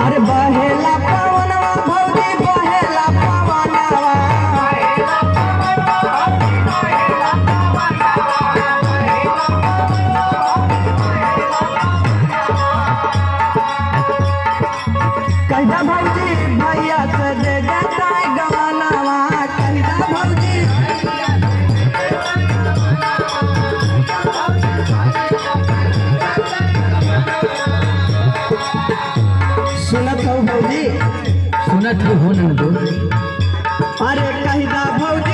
अरे बहेला पवनवा भौजी बहेला पवनवा कहदा भौजी भैया से दे देता गवानवा कहदा भौजी सुनत हो भौजी सुनत हो नंदू अरे कहदा भौजी